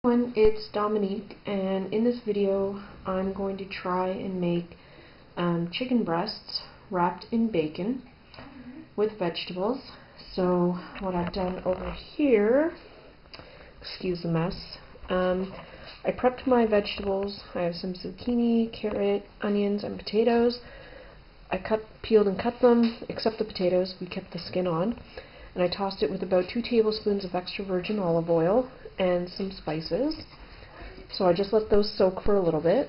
Everyone, it's Dominique, and in this video I'm going to try and make chicken breasts wrapped in bacon with vegetables. So what I've done over here, excuse the mess, I prepped my vegetables. I have some zucchini, carrot, onions, and potatoes. I peeled and cut them, except the potatoes. We kept the skin on. And I tossed it with about 2 tablespoons of extra virgin olive oil and some spices. So I just let those soak for a little bit.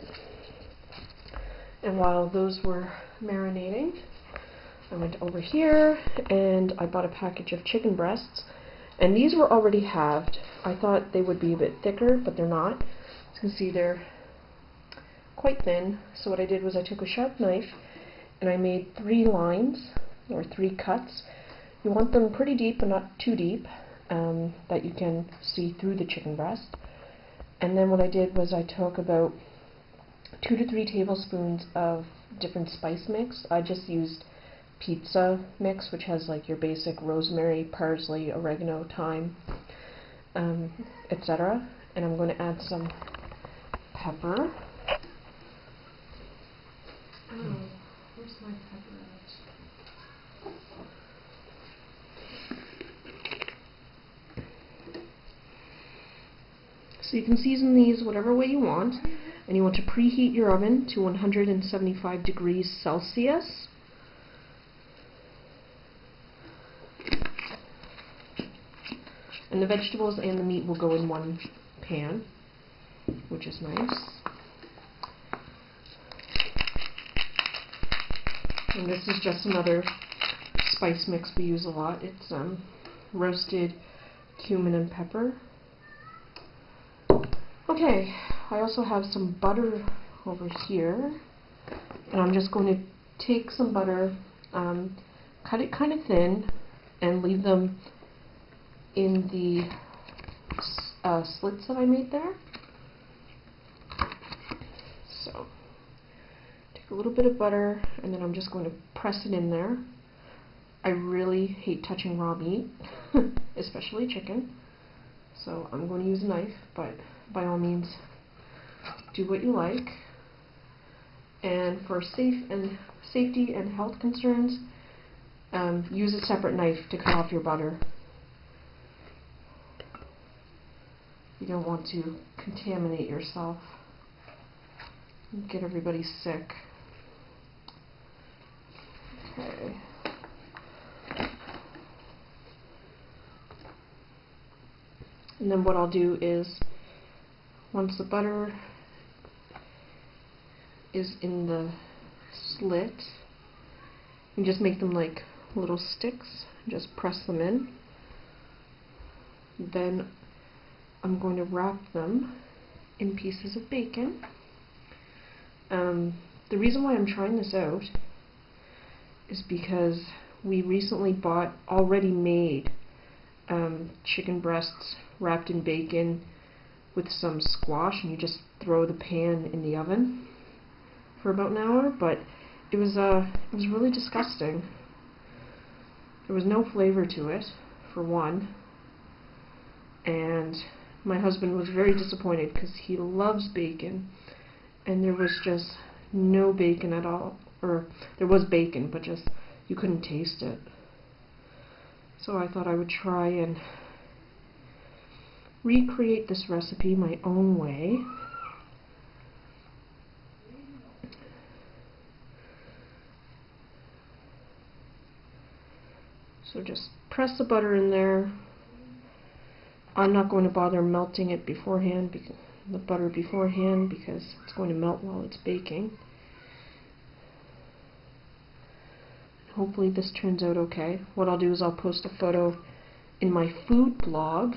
And while those were marinating, I went over here and I bought a package of chicken breasts. And these were already halved. I thought they would be a bit thicker, but they're not. As you can see, they're quite thin. So what I did was I took a sharp knife and I made 3 lines, or 3 cuts. You want them pretty deep, but not too deep, that you can see through the chicken breast. And then what I did was I took about 2 to 3 tablespoons of different spice mix. I just used pizza mix, which has like your basic rosemary, parsley, oregano, thyme, etc. And I'm going to add some pepper. Oh, where's my pepper at? So you can season these whatever way you want, and you want to preheat your oven to 175 degrees Celsius. And the vegetables and the meat will go in one pan, which is nice. And this is just another spice mix we use a lot. It's roasted cumin and pepper. Okay, I also have some butter over here, and I'm just going to take some butter, cut it kind of thin, and leave them in the slits that I made there. So, take a little bit of butter, and then I'm just going to press it in there. I really hate touching raw meat, especially chicken, so I'm going to use a knife, but by all means, do what you like. And for safety and health concerns, use a separate knife to cut off your butter. You don't want to contaminate yourself and get everybody sick. Okay. And then what I'll do is, once the butter is in the slit, you just make them like little sticks, just press them in. Then I'm going to wrap them in pieces of bacon. The reason why I'm trying this out is because we recently bought already made chicken breasts wrapped in bacon with some squash, and you just throw the pan in the oven for about an hour, but it was really disgusting. There was no flavor to it, for one, and my husband was very disappointed because he loves bacon, and there was just no bacon at all, or there was bacon, but just you couldn't taste it. So I thought I would try and recreate this recipe my own way. So just press the butter in there. I'm not going to bother melting it beforehand, the butter beforehand, because it's going to melt while it's baking. Hopefully this turns out okay. What I'll do is I'll post a photo in my food blog.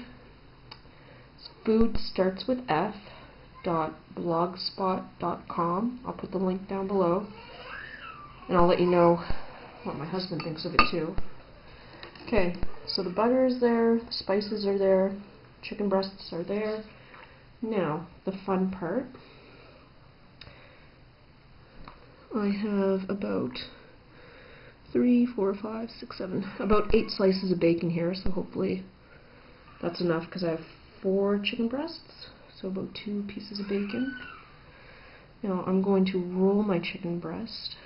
foodstartswithf.blogspot.com. I'll put the link down below, and I'll let you know what my husband thinks of it too. Okay, so the butter is there, the spices are there, chicken breasts are there. Now, the fun part. I have about 3, 4, 5, 6, 7, about 8 slices of bacon here, so hopefully that's enough because I have 4 chicken breasts. so about 2 pieces of bacon. Now I'm going to roll my chicken breast.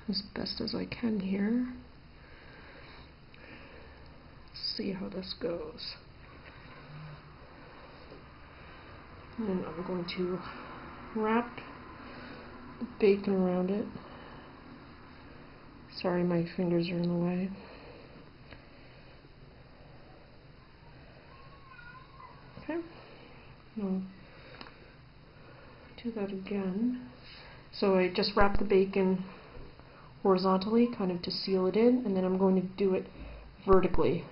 As best as I can here. Let's see how this goes. And I'm going to wrap the bacon around it. Sorry, my fingers are in the way. Okay. Now do that again. So I just wrap the bacon horizontally, kind of to seal it in, and then I'm going to do it vertically.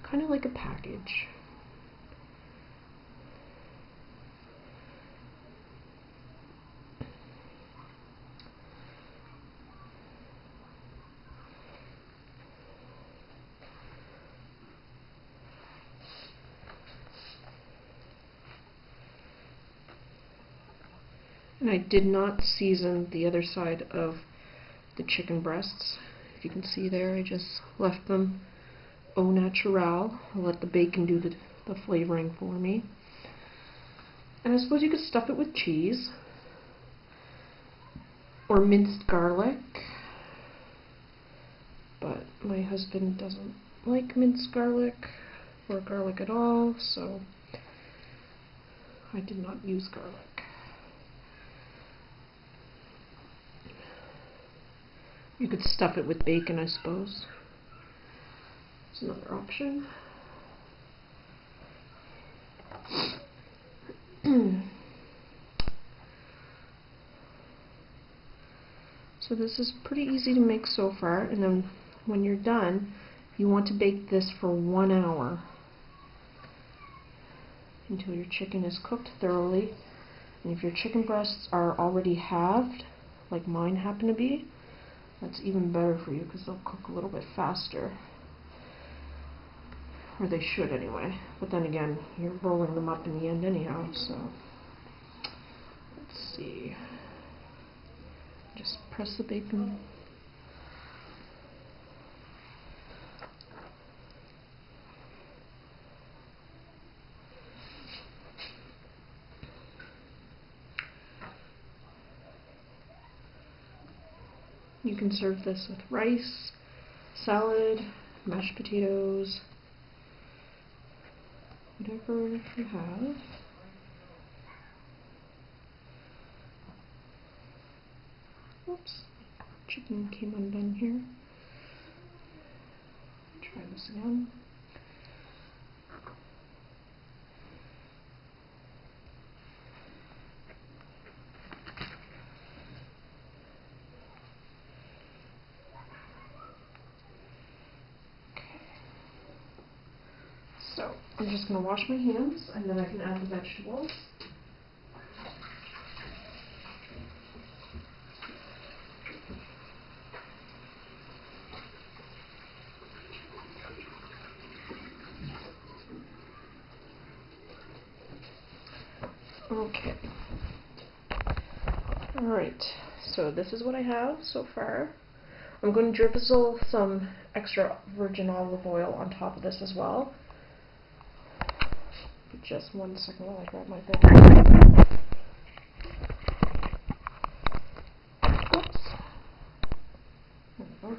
Kind of like a package. And I did not season the other side of the chicken breasts. If you can see there, I just left them au naturel. I'll let the bacon do the flavoring for me. And I suppose you could stuff it with cheese or minced garlic, but my husband doesn't like minced garlic or garlic at all, so I did not use garlic. You could stuff it with bacon, I suppose. It's another option. So this is pretty easy to make so far, and then when you're done, you want to bake this for 1 hour until your chicken is cooked thoroughly. And if your chicken breasts are already halved, like mine happen to be, that's even better for you because they'll cook a little bit faster. Or they should anyway. But then again, you're rolling them up in the end anyhow, so let's see. Just press the bacon. You can serve this with rice, salad, mashed potatoes, whatever you have. Oops, chicken came undone here. Try this again. So, I'm just going to wash my hands and then I can add the vegetables. Okay. Alright, so this is what I have so far. I'm going to drizzle some extra virgin olive oil on top of this as well. Just 1 second while I grab my bag. Oops. There we go.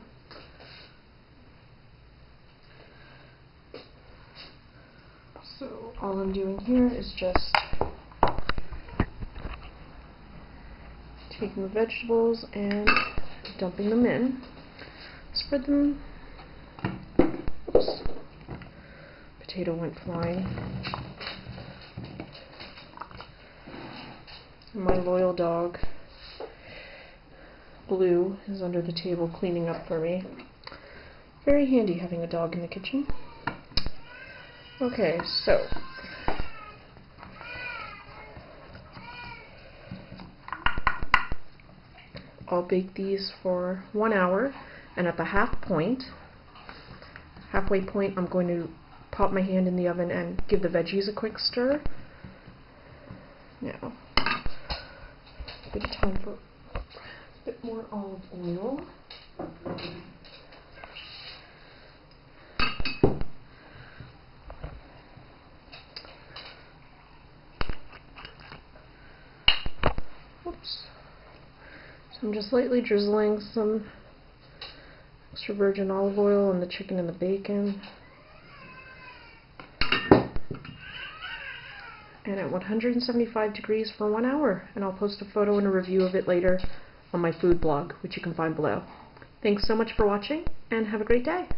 So all I'm doing here is just taking the vegetables and dumping them in. Spread them. Oops. Potato went flying. My loyal dog, Blue, is under the table cleaning up for me. Very handy having a dog in the kitchen. Okay, so I'll bake these for 1 hour, and at the halfway point, I'm going to pop my hand in the oven and give the veggies a quick stir. Now, a bit of time for a bit more olive oil. Oops. So I'm just lightly drizzling some extra virgin olive oil on the chicken and the bacon. And at 175 degrees for 1 hour. And I'll post a photo and a review of it later on my food blog, which you can find below. Thanks so much for watching, and have a great day.